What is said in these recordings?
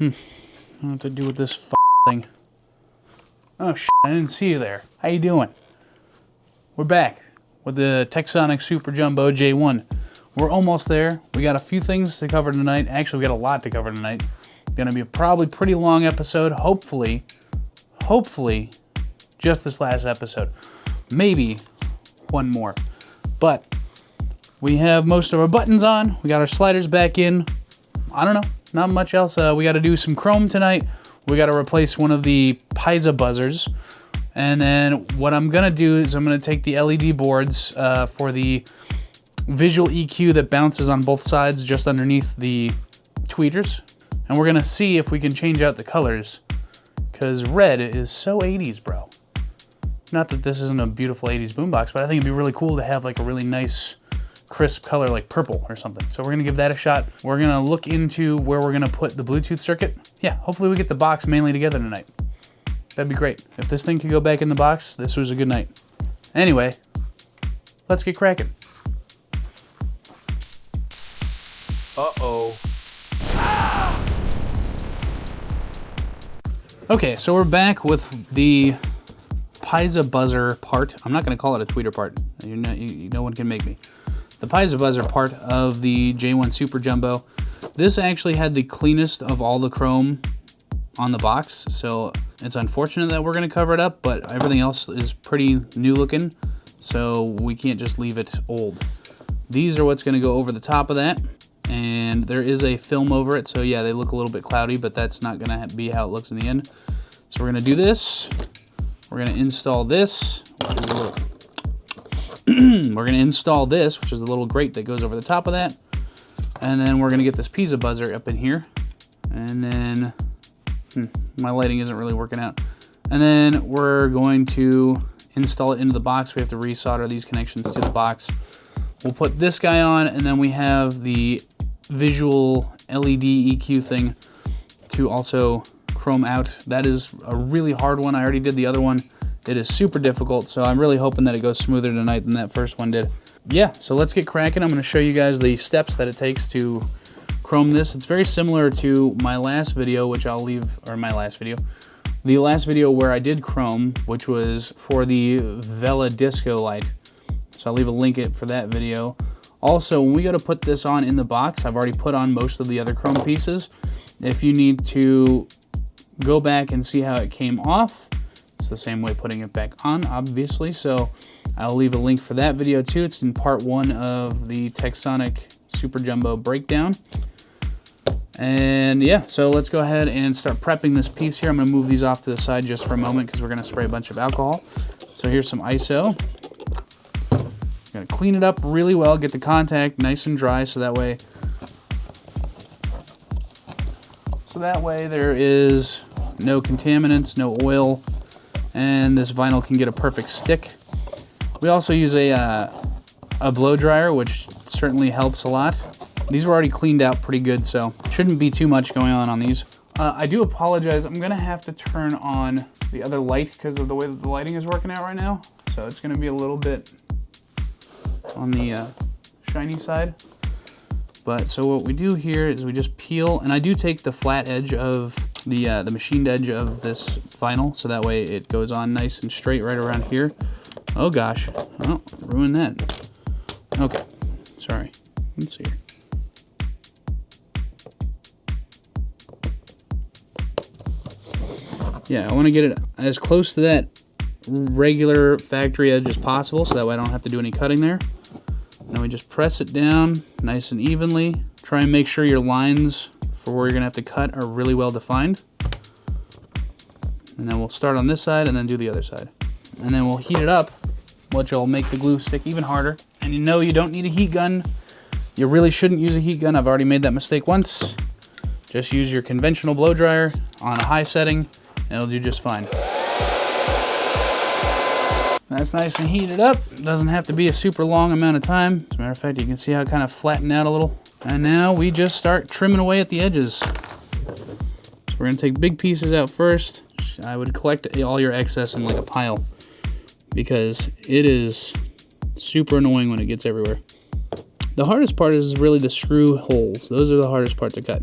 What to do with this thing? Oh shit, I didn't see you there. How you doing? We're back with the Tecsonic Super Jumbo J1. We're almost there. We got a few things to cover tonight. Actually, we got a lot to cover tonight. Gonna be a probably pretty long episode. Hopefully, just this last episode. Maybe one more. But we have most of our buttons on. We got our sliders back in. I don't know, not much else. We got to do some chrome tonight. We got to replace one of the piezo buzzers. And then what I'm going to do is I'm going to take the LED boards for the visual EQ that bounces on both sides just underneath the tweeters. And we're going to see if we can change out the colors. Because red is so 80s, bro. Not that this isn't a beautiful 80s boombox, but I think it'd be really cool to have like a really nice crisp color like purple or something. So we're gonna give that a shot. We're gonna look into where we're gonna put the Bluetooth circuit. Yeah, hopefully we get the box mainly together tonight. That'd be great. If this thing could go back in the box, this was a good night. Anyway, let's get cracking. Uh-oh. Okay, so we're back with the piezo buzzer part. I'm not gonna call it a tweeter part. No one can make me. The piezo buzzer part of the J1 Super Jumbo. This actually had the cleanest of all the chrome on the box, so it's unfortunate that we're going to cover it up, but everything else is pretty new looking, so we can't just leave it old. These are what's going to go over the top of that, and there is a film over it, so yeah, they look a little bit cloudy, but that's not going to be how it looks in the end. So we're going to do this. We're going to install this, which is a little... we're going to install this, which is a little grate that goes over the top of that. And then we're going to get this piezo buzzer up in here. And then, my lighting isn't really working out. And then we're going to install it into the box. We have to resolder these connections to the box. We'll put this guy on, and then we have the visual LED EQ thing to also chrome out. That is a really hard one. I already did the other one. It is super difficult, so I'm really hoping that it goes smoother tonight than that first one did. Yeah, so let's get cracking. I'm going to show you guys the steps that it takes to chrome this. It's very similar to my last video, which I'll leave, or my last video. The last video where I did chrome, which was for the Vela disco light. So I'll leave a link for that video. Also, when we go to put this on in the box, I've already put on most of the other chrome pieces. If you need to go back and see how it came off, it's the same way putting it back on, obviously, so I'll leave a link for that video too. It's in part 1 of the Tecsonic Super Jumbo breakdown. And yeah, so let's go ahead and start prepping this piece here. I'm going to move these off to the side just for a moment because we're going to spray a bunch of alcohol. So here's some ISO. Going to clean it up really well, get the contact nice and dry so that way there is no contaminants, no oil, and this vinyl can get a perfect stick. We also use a blow dryer, which certainly helps a lot. These were already cleaned out pretty good, so shouldn't be too much going on these. I do apologize. I'm gonna have to turn on the other light because of the way that the lighting is working out right now. So it's gonna be a little bit on the shiny side. But so what we do here is we just peel, and I do take the flat edge of the machined edge of this vinyl, so that way it goes on nice and straight right around here. Oh gosh, oh, ruined that. Okay, sorry. Let's see here. Yeah, I want to get it as close to that regular factory edge as possible, so that way I don't have to do any cutting there. Now we just press it down nice and evenly. Try and make sure your lines for where you're gonna have to cut are really well defined. And then we'll start on this side and then do the other side. And then we'll heat it up, which will make the glue stick even harder. And you know you don't need a heat gun. You really shouldn't use a heat gun. I've already made that mistake once. Just use your conventional blow dryer on a high setting and it'll do just fine. That's nice and heated up. Doesn't have to be a super long amount of time. As a matter of fact, you can see how it kind of flattened out a little. And now we just start trimming away at the edges. So we're gonna take big pieces out first. I would collect all your excess in like a pile because it is super annoying when it gets everywhere. The hardest part is really the screw holes. Those are the hardest part to cut.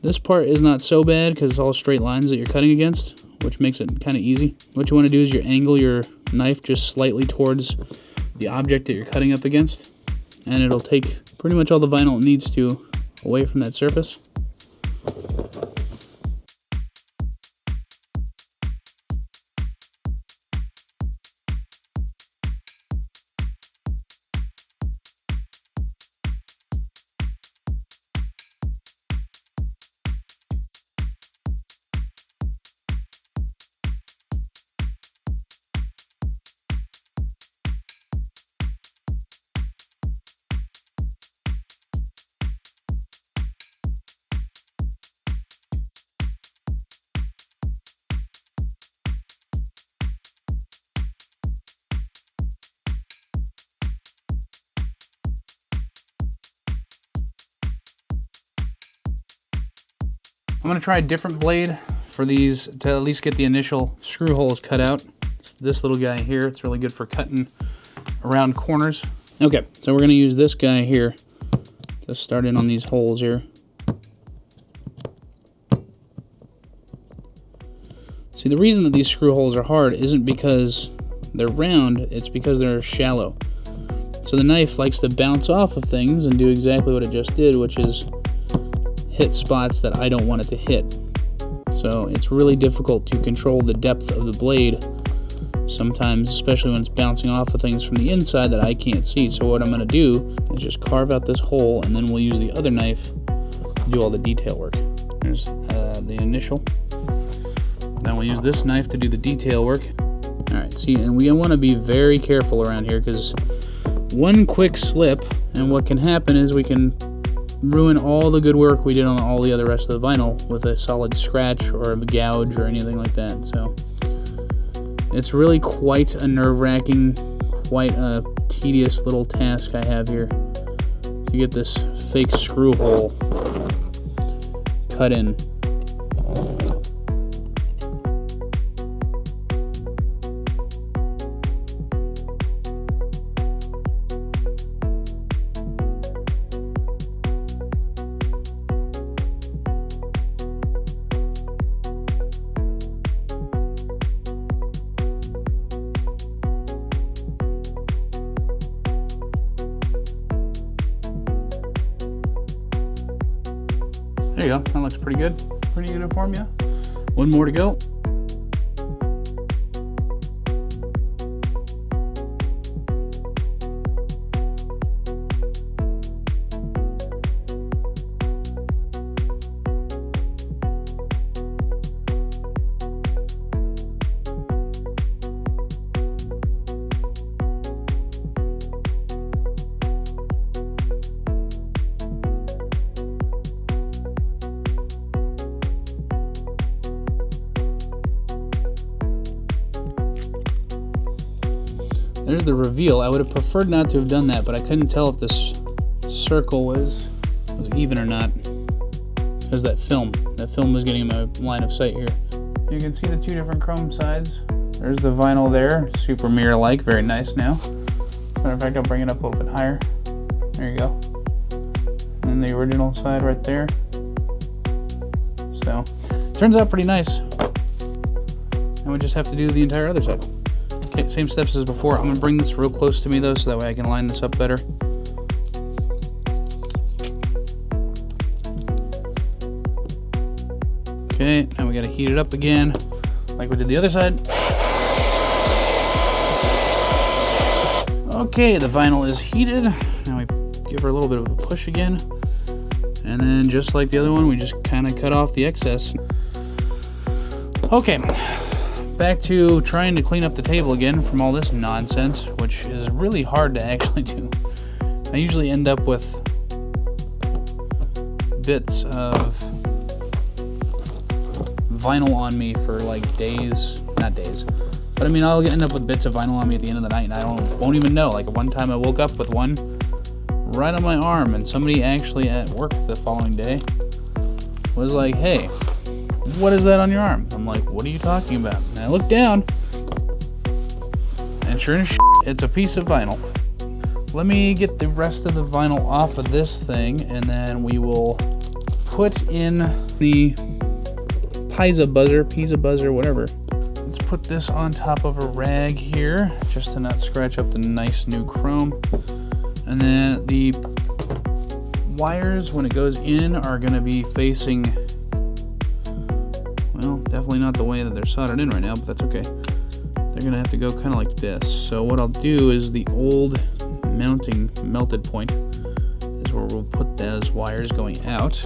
This part is not so bad because it's all straight lines that you're cutting against, which makes it kind of easy. What you want to do is you angle your knife just slightly towards the object that you're cutting up against, and it'll take pretty much all the vinyl it needs to away from that surface. I'm going to try a different blade for these to at least get the initial screw holes cut out. It's this little guy here. It's really good for cutting around corners. Okay, so we're going to use this guy here to start in on these holes here. See, the reason that these screw holes are hard isn't because they're round, it's because they're shallow. So the knife likes to bounce off of things and do exactly what it just did, which is hit spots that I don't want it to hit. So it's really difficult to control the depth of the blade sometimes, especially when it's bouncing off of things from the inside that I can't see. So what I'm going to do is just carve out this hole, and then we'll use the other knife to do all the detail work. There's the initial. Then we'll use this knife to do the detail work. Alright, see, and we want to be very careful around here because one quick slip and what can happen is we can ruin all the good work we did on all the other rest of the vinyl with a solid scratch or a gouge or anything like that. So it's really quite a nerve-wracking, quite a tedious little task I have here to get this fake screw hole cut in. There you go, that looks pretty good. Pretty uniform, yeah. One more to go. There's the reveal. I would have preferred not to have done that, but I couldn't tell if this circle was even or not. Because that film was getting in my line of sight here. You can see the two different chrome sides. There's the vinyl there, super mirror-like, very nice now. Matter of fact, I'll bring it up a little bit higher. There you go. And the original side right there. So, turns out pretty nice. And we just have to do the entire other side. Okay, same steps as before. I'm going to bring this real close to me though, so that way I can line this up better. Okay, now we got to heat it up again, like we did the other side. Okay, the vinyl is heated. Now we give her a little bit of a push again. And then just like the other one, we just kind of cut off the excess. Okay. Back to trying to clean up the table again from all this nonsense, which is really hard to actually do. I usually end up with bits of vinyl on me for like days, not days, but I mean I'll end up with bits of vinyl on me at the end of the night and I won't even know. Like one time I woke up with one right on my arm and somebody actually at work the following day was like, hey, what is that on your arm? I'm like, what are you talking about? And I look down, and sure as shit, it's a piece of vinyl. Let me get the rest of the vinyl off of this thing, and then we will put in the Pisa buzzer, whatever. Let's put this on top of a rag here, just to not scratch up the nice new chrome. And then the wires, when it goes in, are going to be facing, well, definitely not the way that they're soldered in right now, but that's okay. They're going to have to go kind of like this. So what I'll do is the old mounting melted point is where we'll put those wires going out.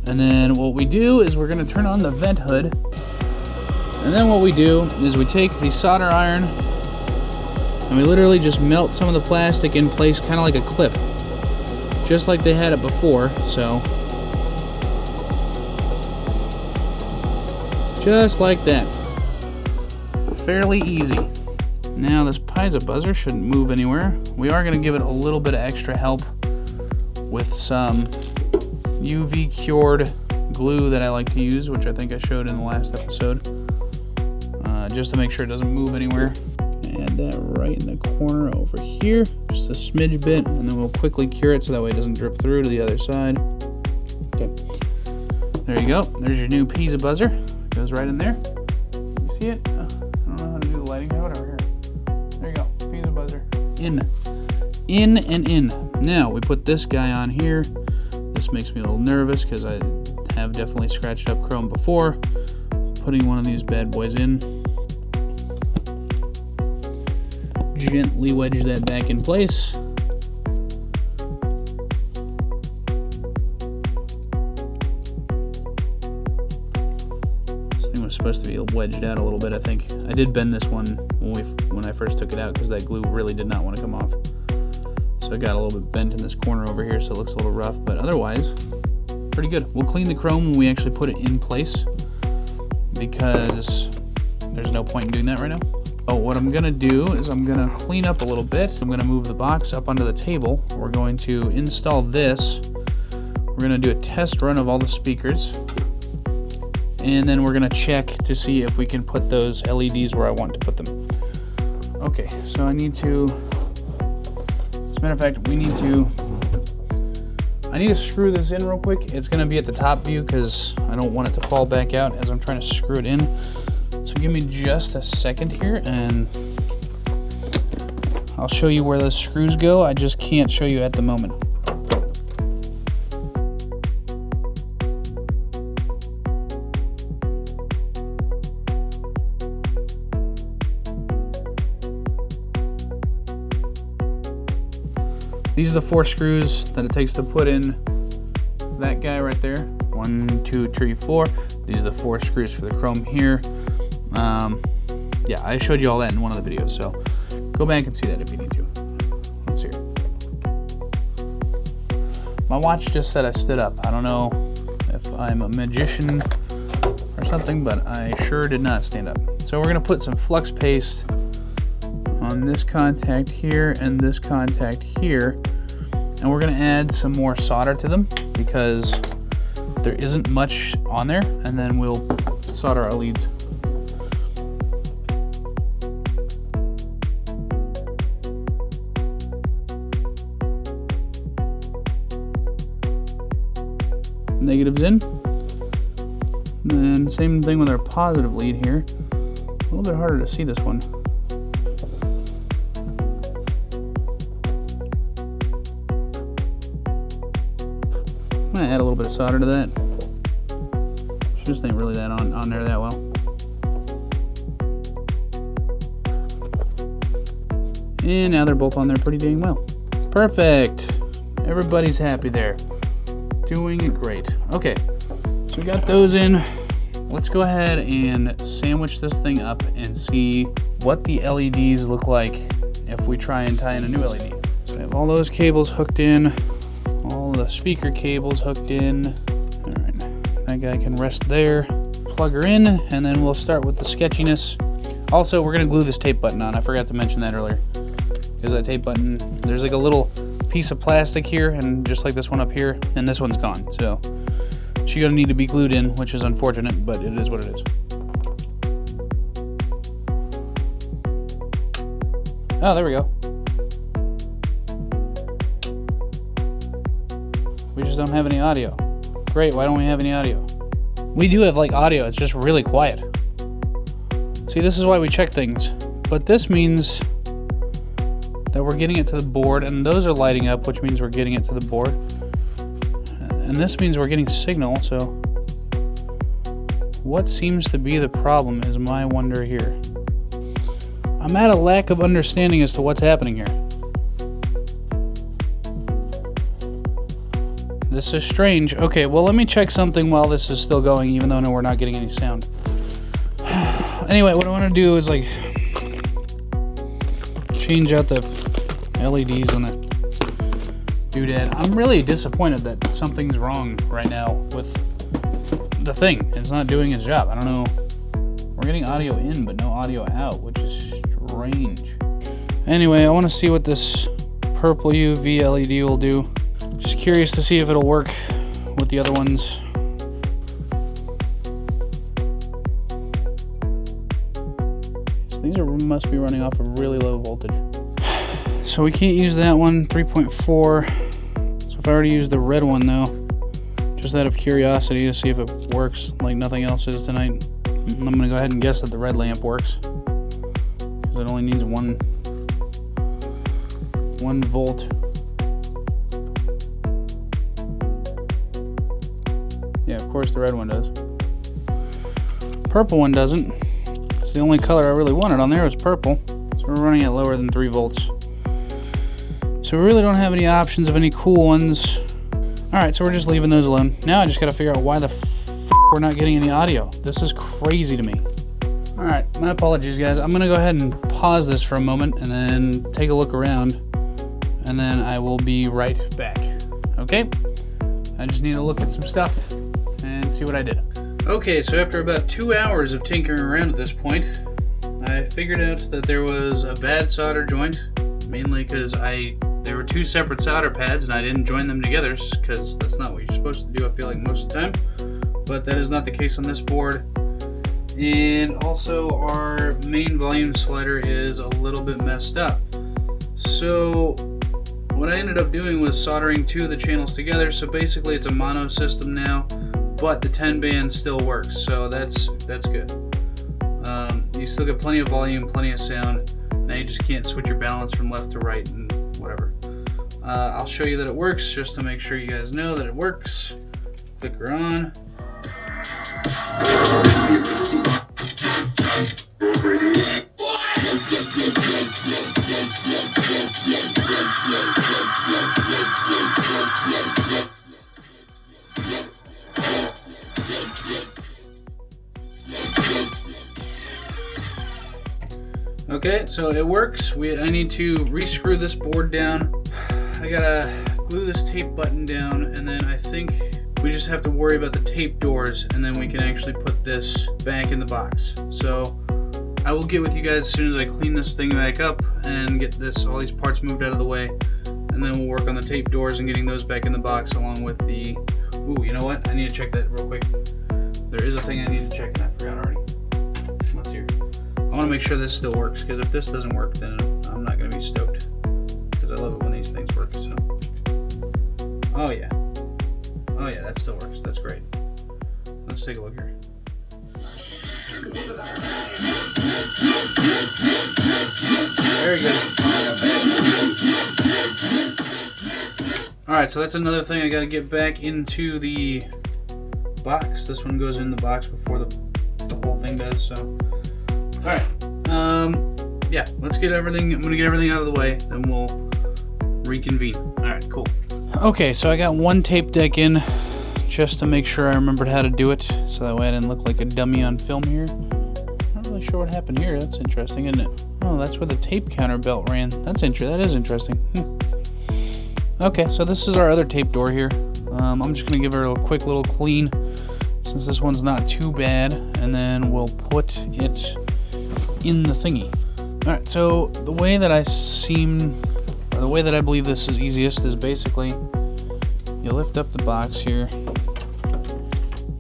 And then what we do is we're going to turn on the vent hood. And then what we do is we take the solder iron and we literally just melt some of the plastic in place, kind of like a clip, just like they had it before. So just like that. Fairly easy. Now this Pisa buzzer shouldn't move anywhere. We are going to give it a little bit of extra help with some UV cured glue that I like to use, which I think I showed in the last episode, just to make sure it doesn't move anywhere. Add that right in the corner over here, just a smidge bit, and then we'll quickly cure it so that way it doesn't drip through to the other side. Okay, there you go. There's your new Pisa buzzer. Goes right in there. You see it? I don't know how to do the lighting. Whatever. Here. There you go. Pisa buzzer. In and in. Now we put this guy on here. This makes me a little nervous because I have definitely scratched up chrome before. Putting one of these bad boys in. Gently wedge that back in place. This thing was supposed to be wedged out a little bit, I think. I did bend this one when I first took it out because that glue really did not want to come off. So I got a little bit bent in this corner over here, so it looks a little rough, but otherwise, pretty good. We'll clean the chrome when we actually put it in place because there's no point in doing that right now. Oh, what I'm gonna do is I'm gonna clean up a little bit. I'm gonna move the box up onto the table. We're going to install this. We're gonna do a test run of all the speakers. And then we're gonna check to see if we can put those LEDs where I want to put them. Okay, so I need to, as a matter of fact, I need to screw this in real quick. It's gonna be at the top view because I don't want it to fall back out as I'm trying to screw it in. So give me just a second here and I'll show you where those screws go. I just can't show you at the moment. These are the 4 screws that it takes to put in that guy right there. 1, 2, 3, 4. These are the 4 screws for the chrome here. Yeah, I showed you all that in one of the videos, so go back and see that if you need to. Let's hear. My watch just said I stood up. I don't know if I'm a magician or something, but I sure did not stand up. So we're gonna put some flux paste on this contact here and this contact here, and we're gonna add some more solder to them because there isn't much on there, and then we'll solder our leads. Negatives in. And then same thing with our positive lead here. A little bit harder to see this one. I'm gonna add a little bit of solder to that. Just ain't really that on there that well. And now they're both on there pretty dang well. Perfect. Everybody's happy there. Doing it great. Okay, so we got those in. Let's go ahead and sandwich this thing up and see what the LEDs look like if we try and tie in a new LED. So I have all those cables hooked in, all the speaker cables hooked in. All right, that guy can rest there. Plug her in, and then we'll start with the sketchiness. Also, we're gonna glue this tape button on. I forgot to mention that earlier. Because that tape button, there's like a little piece of plastic here, and just like this one up here, and this one's gone. So she's gonna need to be glued in, which is unfortunate, but it is what it is. Oh, there we go. We just don't have any audio. Great, why don't we have any audio? We do have like audio, it's just really quiet. See, this is why we check things. But this means that we're getting it to the board, and those are lighting up, which means we're getting it to the board. And this means we're getting signal, so what seems to be the problem is my wonder here. I'm at a lack of understanding as to what's happening here. This is strange. Okay, well, let me check something while this is still going, even though no, we're not getting any sound. Anyway, what I want to do is like change out the LEDs on that doodad. I'm really disappointed that something's wrong right now with the thing. It's not doing its job. I don't know. We're getting audio in, but no audio out, which is strange. Anyway, I want to see what this purple UV LED will do. Just curious to see if it'll work with the other ones. So these must be running off a really low voltage. So we can't use that one, 3.4. So if I were to use the red one though, just out of curiosity to see if it works like nothing else is tonight, I'm gonna go ahead and guess that the red lamp works. Because it only needs one volt. Yeah, of course the red one does. Purple one doesn't. It's the only color I really wanted on there was purple. So we're running at lower than 3 volts. So we really don't have any options of any cool ones. Alright, so we're just leaving those alone. Now I just gotta figure out why the we're not getting any audio. This is crazy to me. Alright, my apologies guys. I'm gonna go ahead and pause this for a moment and then take a look around. And then I will be right back. Okay? I just need to look at some stuff and see what I did. Okay, so after about 2 hours of tinkering around at this point, I figured out that there was a bad solder joint, mainly because there were 2 separate solder pads and I didn't join them together because that's not what you're supposed to do, I feel like, most of the time. But that is not the case on this board. And also our main volume slider is a little bit messed up. So what I ended up doing was soldering 2 of the channels together, so basically it's a mono system now, but the 10 band still works, so that's good. You still get plenty of volume, plenty of sound. Now you just can't switch your balance from left to right and whatever. I'll show you that it works just to make sure you guys know that it works. Clicker on. Okay, so it works. I need to rescrew this board down. I gotta glue this tape button down, and then I think we just have to worry about the tape doors, and then we can actually put this back in the box. So I will get with you guys as soon as I clean this thing back up and get all these parts moved out of the way, and then we'll work on the tape doors and getting those back in the box along with the... Ooh, you know what? I need to check that real quick. There is a thing I need to check and I forgot already. Let's hear. I want to make sure this still works, because if this doesn't work, then I'm not going to be stoked. Because I love it when these things work, so... Oh yeah. Oh yeah, that still works. That's great. Let's take a look here. Very good. Alright, so that's another thing I got to get back into the box. This one goes in the box before the whole thing does, so... Alright, yeah, let's get everything, I'm going to get everything out of the way, then we'll reconvene. Alright, cool. Okay, so I got one tape deck in, just to make sure I remembered how to do it, so that way I didn't look like a dummy on film here. Not really sure what happened here, that's interesting, isn't it? Oh, that's where the tape counter belt ran. That is interesting. Okay, so this is our other tape door here. I'm just going to give her a quick little clean, since this one's not too bad, and then we'll put it in the thingy. Alright, so the way that the way that I believe this is easiest is basically you lift up the box here,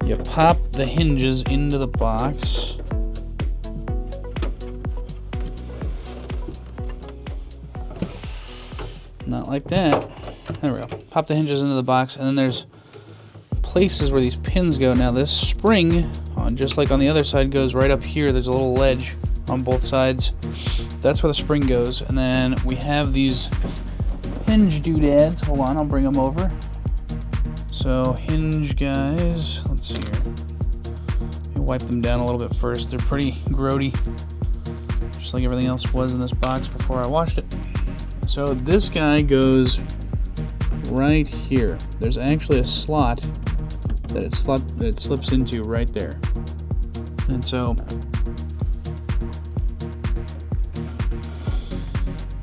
you pop the hinges into the box, not like that, there we go, pop the hinges into the box, and then there's places where these pins go. Now this spring, just like on the other side, goes right up here. There's a little ledge on both sides. That's where the spring goes. And then we have these hinge doodads. Hold on, I'll bring them over. So hinge guys, let's see here. Let me wipe them down a little bit first. They're pretty grody, just like everything else was in this box before I washed it. So this guy goes right here. There's actually a slot that it slips into right there. And so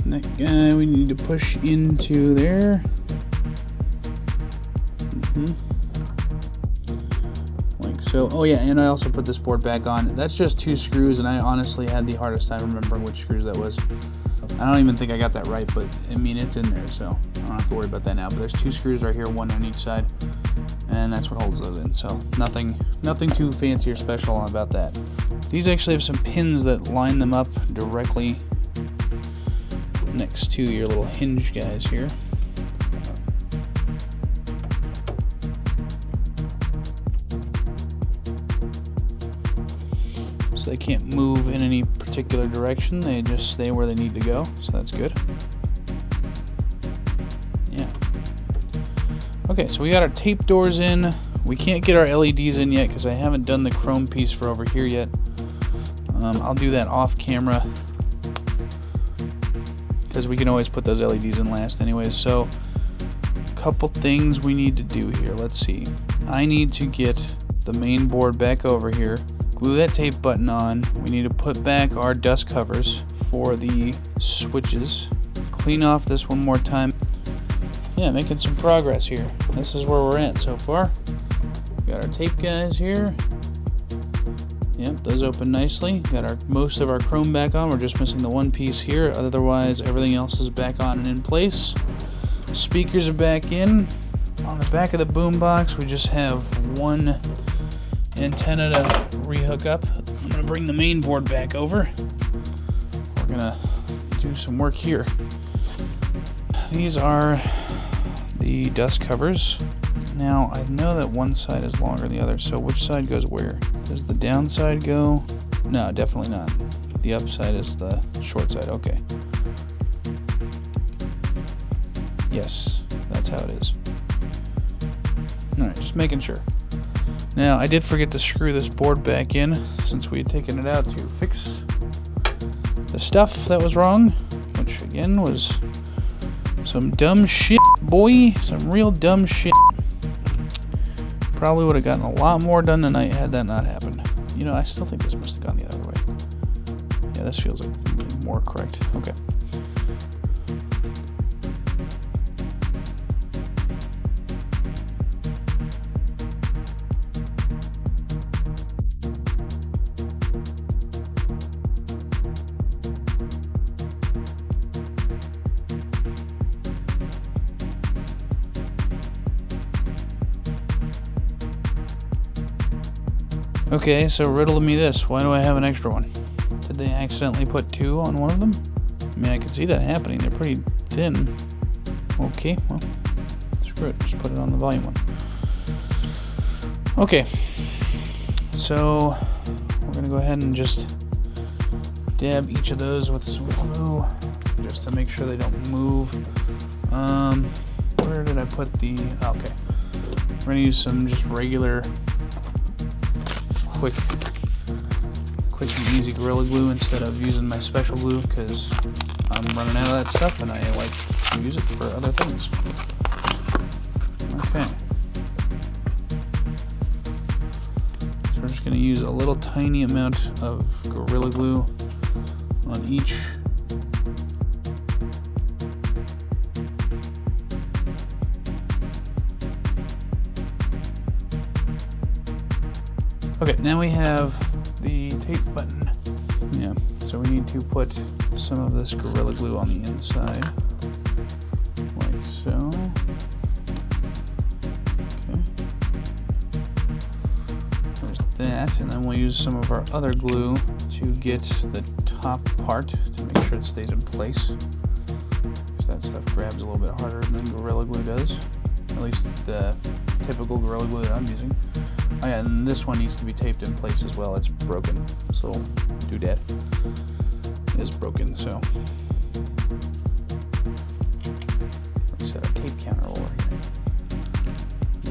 that guy we need to push into there. Like so. Oh yeah, and I also put this board back on. That's just 2 screws, and I honestly had the hardest time remembering which screws that was. I don't even think I got that right, but I mean, it's in there, so I don't have to worry about that now. But there's 2 screws right here, 1 on each side, and that's what holds those in. So nothing too fancy or special about that. These actually have some pins that line them up directly next to your little hinge guys here. So they can't move in any particular direction, they just stay where they need to go, so that's good. Yeah. Okay, so we got our tape doors in. We can't get our LEDs in yet because I haven't done the chrome piece for over here yet. I'll do that off camera because we can always put those LEDs in last anyways. So a couple things we need to do here. Let's see. I need to get the main board back over here, glue that tape button on. We need to put back our dust covers for the switches. Clean off this one more time. Yeah, making some progress here. This is where we're at so far. Got our tape guys here. Yep, those open nicely. Got most of our chrome back on. We're just missing the one piece here. Otherwise, everything else is back on and in place. Speakers are back in. On the back of the boombox, we just have one antenna to rehook up. I'm gonna bring the main board back over. We're gonna do some work here. These are the dust covers. Now I know that one side is longer than the other, so which side goes where? Does the downside go? No, definitely not. The upside is the short side. Okay. Yes, that's how it is. Alright, just making sure. Now, I did forget to screw this board back in since we had taken it out to fix the stuff that was wrong, which again was some dumb shit, boy. Some real dumb shit. Probably would have gotten a lot more done tonight had that not happened. You know, I still think this must have gone the other way. Yeah, this feels like more correct. Okay. Okay, so riddle me this. Why do I have an extra one? Did they accidentally put 2 on one of them? I mean, I can see that happening. They're pretty thin. Okay, well, screw it. Just put it on the volume one. Okay, so we're going to go ahead and just dab each of those with some glue just to make sure they don't move. Where did I put the... Okay. We're going to use some just regular... quick and easy Gorilla Glue instead of using my special glue because I'm running out of that stuff and I like to use it for other things. Okay. So we're just going to use a little tiny amount of Gorilla Glue on each. Okay, now we have the tape button. Yeah, so we need to put some of this Gorilla Glue on the inside, like so. Okay. There's that, and then we'll use some of our other glue to get the top part to make sure it stays in place. Because that stuff grabs a little bit harder than Gorilla Glue does. at least the typical Gorilla Glue that I'm using. Oh yeah, and this one needs to be taped in place as well. It's broken. This little doodad is broken, so set our tape counter over here.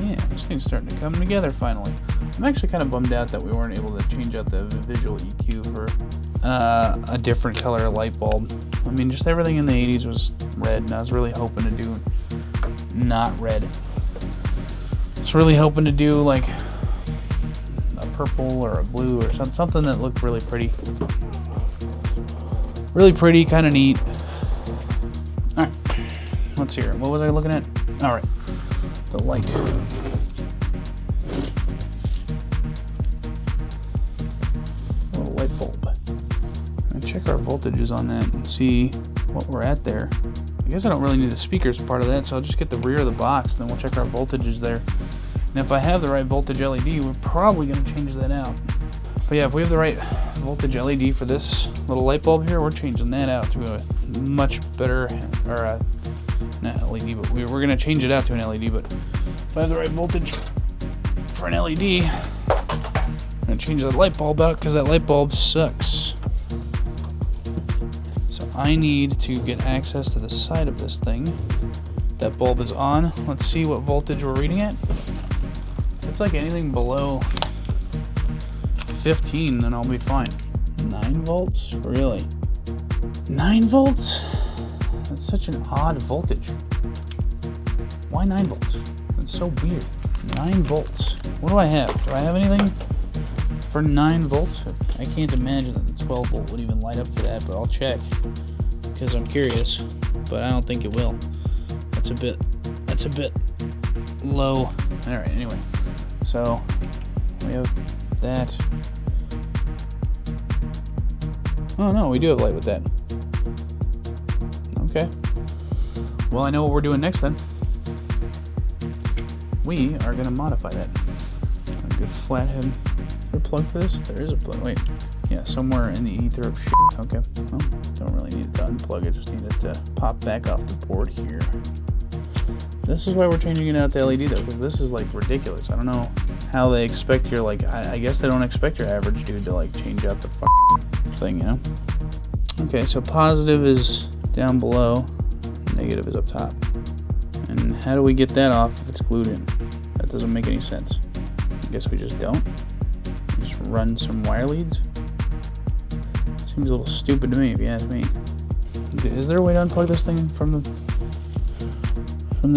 Yeah, this thing's starting to come together finally. I'm actually kind of bummed out that we weren't able to change out the visual EQ for a different color light bulb. I mean, just everything in the 80s was red, and I was really hoping to do not red. I was really hoping to do like a purple or a blue or something that looked really pretty. Really pretty, kind of neat. Alright, let's hear it. What was I looking at? Alright, the light. Little light bulb. And check our voltages on that and see what we're at there. I guess I don't really need the speakers part of that, so I'll just get the rear of the box, and then we'll check our voltages there. And if I have the right voltage LED, we're probably going to change that out. But yeah, if we have the right voltage LED for this little light bulb here, we're changing that out to a much better, or not LED, but we're going to change it out to an LED. But if I have the right voltage for an LED, I'm going to change that light bulb out because that light bulb sucks. So I need to get access to the side of this thing. That bulb is on. Let's see what voltage we're reading at. If it's like anything below 15, then I'll be fine. 9 volts? Really? 9 volts? That's such an odd voltage. Why 9 volts? That's so weird. 9 volts. What do I have? Do I have anything for 9 volts? I can't imagine that the 12 volt would even light up for that, but I'll check because I'm curious, but I don't think it will. That's a bit low. All right, anyway. So we have that. Oh no, we do have light with that. Okay. Well, I know what we're doing next then. We are going to modify that. A good flathead. Is there a plug for this? There is a plug. Wait. Yeah, somewhere in the ether of shit. Okay. Well, don't really need it to unplug it. Just need it to pop back off the board here. This is why we're changing it out to LED though, because this is like ridiculous. I don't know how they expect your like. I guess they don't expect your average dude to like change out the thing, you know? Okay, so positive is down below, negative is up top. And how do we get that off if it's glued in? That doesn't make any sense. I guess we just don't. We just run some wire leads. Seems a little stupid to me, if you ask me. Is there a way to unplug this thing from the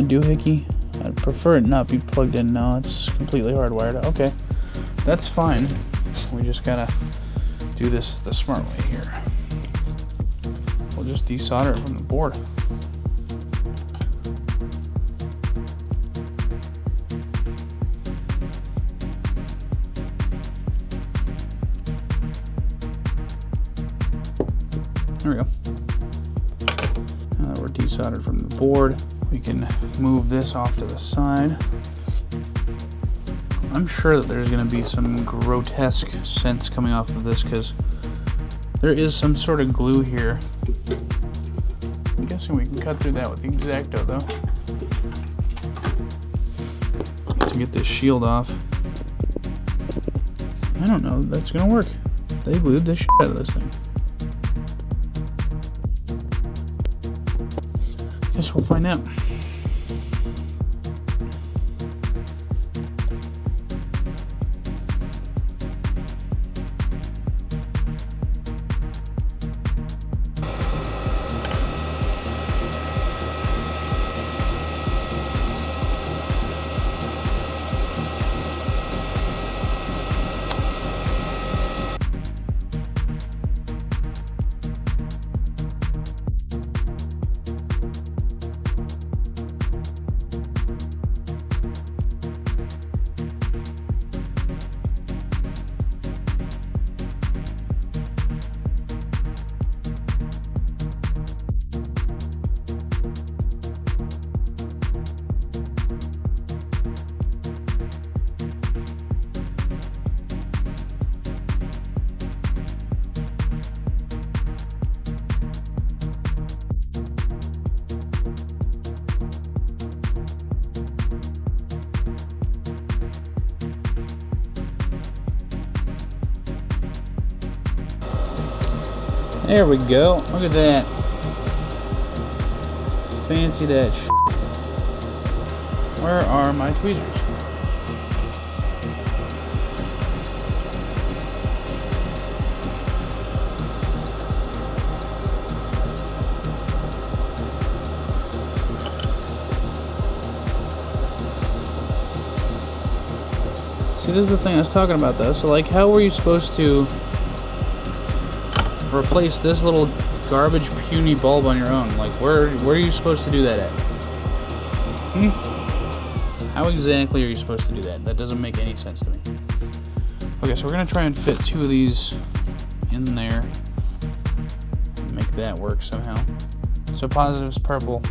doohickey? I'd prefer it not be plugged in now. It's completely hardwired. Okay, that's fine. We just gotta do this the smart way here. We'll just desolder it from the board. There we go. Now that we're desoldered from the board, we can move this off to the side. I'm sure that there's going to be some grotesque scents coming off of this because there is some sort of glue here. I'm guessing we can cut through that with the X-Acto though to get this shield off. I don't know if that's going to work. They glued the shit out of this thing. Guess we'll find out. There we go. Look at that. Fancy that shit. Where are my tweezers? See, this is the thing I was talking about though. So like, how were you supposed to replace this little garbage puny bulb on your own? Like, where are you supposed to do that at? How exactly are you supposed to do that? That doesn't make any sense to me. Okay, so we're gonna try and fit 2 of these in there. Make that work somehow. So positive is purple,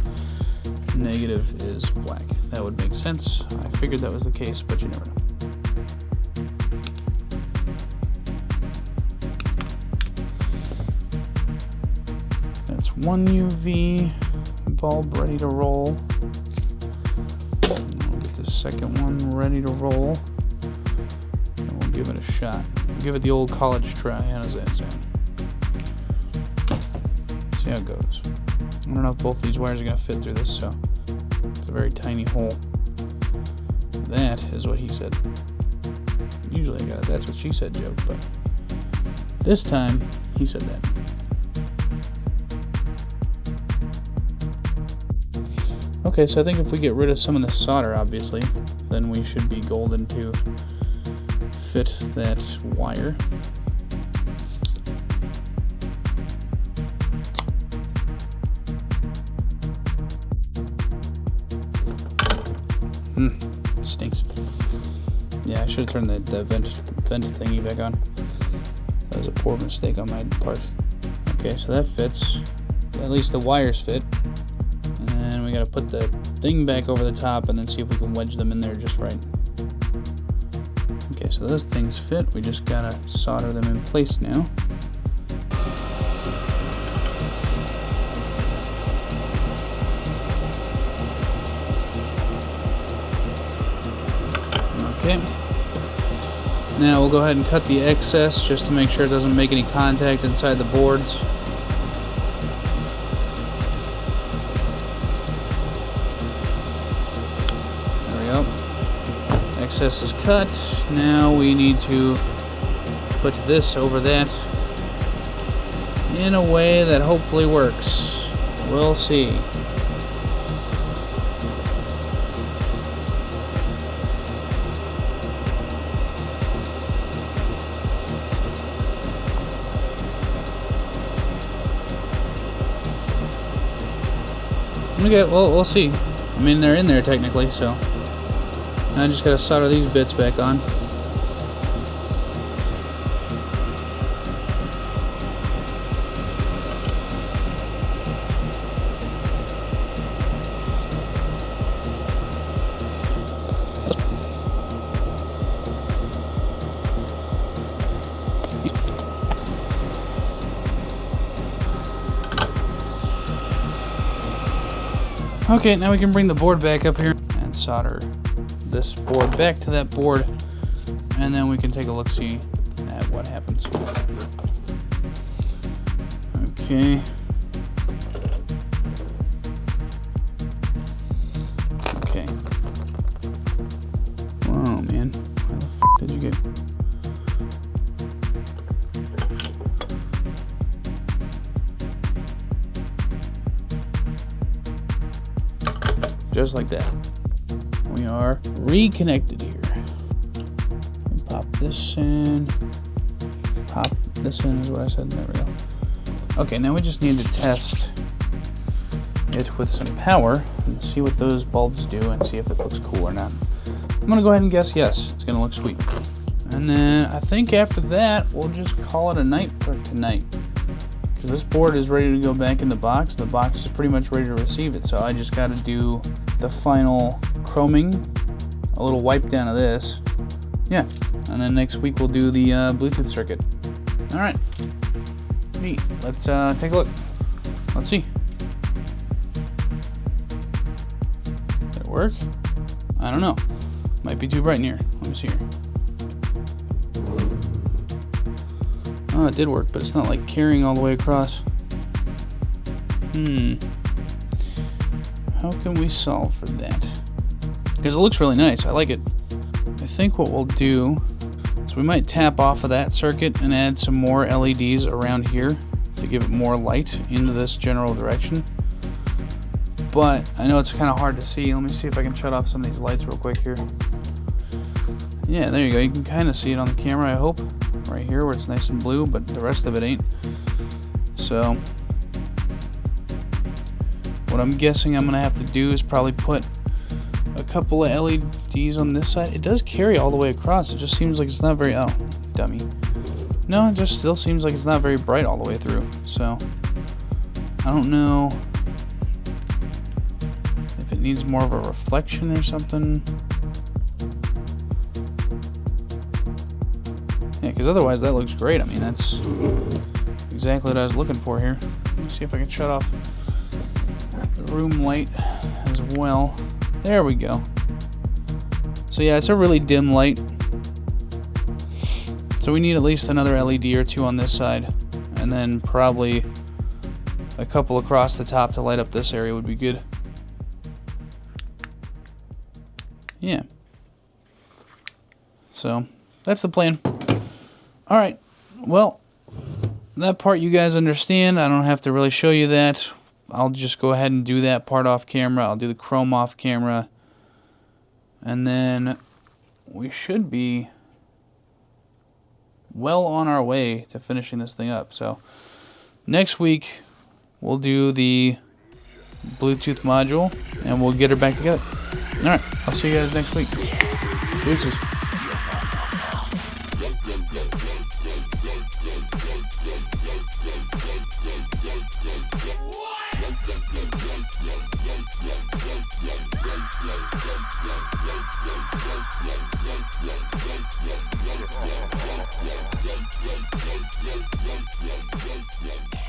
negative is black. That would make sense. I figured that was the case, but you never know. That's 1 UV bulb ready to roll. We'll get the second one ready to roll. And we'll give it a shot. We'll give it the old college try. How does that sound? See how it goes. I don't know if both these wires are going to fit through this, so it's a very tiny hole. That is what he said. Usually I got it. That's what she said joke, but this time he said that. Okay, so I think if we get rid of some of the solder, obviously, then we should be golden to fit that wire. Stinks. Yeah, I should have turned the vent thingy back on. That was a poor mistake on my part. Okay, so that fits. At least the wires fit. And we gotta put the thing back over the top and then see if we can wedge them in there just right. Okay, so those things fit. We just gotta solder them in place now. Okay. Now we'll go ahead and cut the excess just to make sure it doesn't make any contact inside the boards. Excess is cut. Now we need to put this over that in a way that hopefully works. We'll see. Okay, well, we'll see. I mean, they're in there technically, so I just gotta solder these bits back on. Okay, now we can bring the board back up here and solder this board back to that board, and then we can take a look-see at what happens. Okay. Okay. Whoa, man. Where the f did you get? Just like that. We are reconnected here. Pop this in. Pop this in is what I said. There we go. Okay, now we just need to test it with some power and see what those bulbs do and see if it looks cool or not. I'm gonna go ahead and guess yes. It's gonna look sweet. And then I think after that, we'll just call it a night for tonight. Because this board is ready to go back in the box. The box is pretty much ready to receive it. So I just gotta do the final chroming, a little wipe down of this. Yeah, and then next week we'll do the Bluetooth circuit. All right, neat. Let's take a look. Let's see. Did it work? I don't know. Might be too bright in here. Let me see here. Oh, it did work, but it's not like carrying all the way across. How can we solve for that? Because it looks really nice. I like it. I think what we'll do is we might tap off of that circuit and add some more LEDs around here to give it more light into this general direction. But I know it's kind of hard to see. Let me see if I can shut off some of these lights real quick here. Yeah, there you go. You can kind of see it on the camera, I hope. Right here where it's nice and blue, but the rest of it ain't. So what I'm guessing I'm gonna have to do is probably put a couple of LEDs on this side. It does carry all the way across. It just seems like it's not very, oh, dummy. No, it just still seems like it's not very bright all the way through. So I don't know if it needs more of a reflection or something. Yeah, because otherwise that looks great. I mean, that's exactly what I was looking for here. Let me see if I can shut off the room light as well. There we go. So yeah, it's a really dim light. So we need at least another LED or two on this side. And then probably a couple across the top to light up this area would be good. Yeah. So that's the plan. Alright, well, that part you guys understand. I don't have to really show you that. I'll just go ahead and do that part off camera. I'll do the chrome off camera. And then we should be well on our way to finishing this thing up. So next week, we'll do the Bluetooth module, and we'll get her back together. Alright, I'll see you guys next week. Deuces. Yeah.